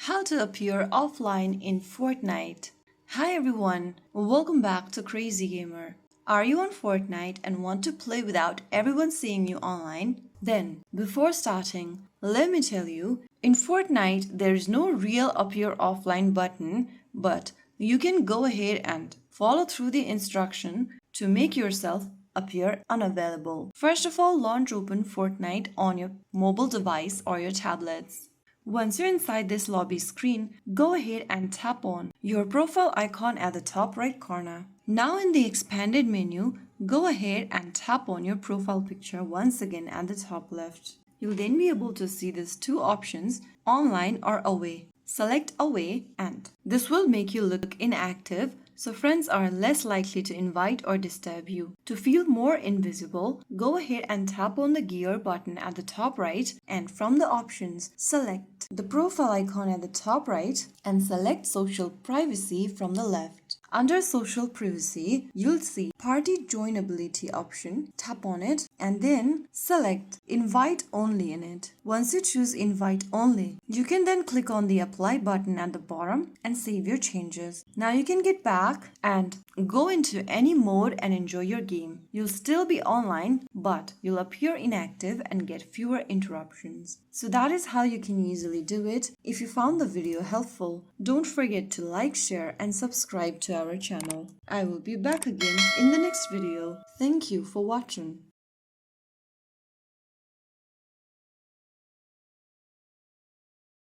How to appear offline in Fortnite. Hi everyone, welcome back to Crazy Gamer. Are you on Fortnite and want to play without everyone seeing you online? Then, before starting, let me tell you, in Fortnite there's no real appear offline button, but you can go ahead and follow through the instruction to make yourself appear unavailable. First of all, launch open Fortnite on your mobile device or your tablets. Once you're inside this lobby screen, go ahead and tap on your profile icon at the top right corner. Now in the expanded menu, go ahead and tap on your profile picture once again at the top left. You'll then be able to see these two options, online or away. Select away and this will make you look inactive, so friends are less likely to invite or disturb you. To feel more invisible, go ahead and tap on the gear button at the top right, and from the options, select the profile icon at the top right and select social privacy from the left. Under social privacy, you'll see party joinability option. Tap on it and then select invite only in it. Once you choose invite only, you can then click on the apply button at the bottom and save your changes. Now you can get back and go into any mode and enjoy your game. You'll still be online, but you'll appear inactive and get fewer interruptions. So that is how you can easily do it. If you found the video helpful, don't forget to like, share and subscribe to our channel. I will be back again in the next video. Thank you for watching.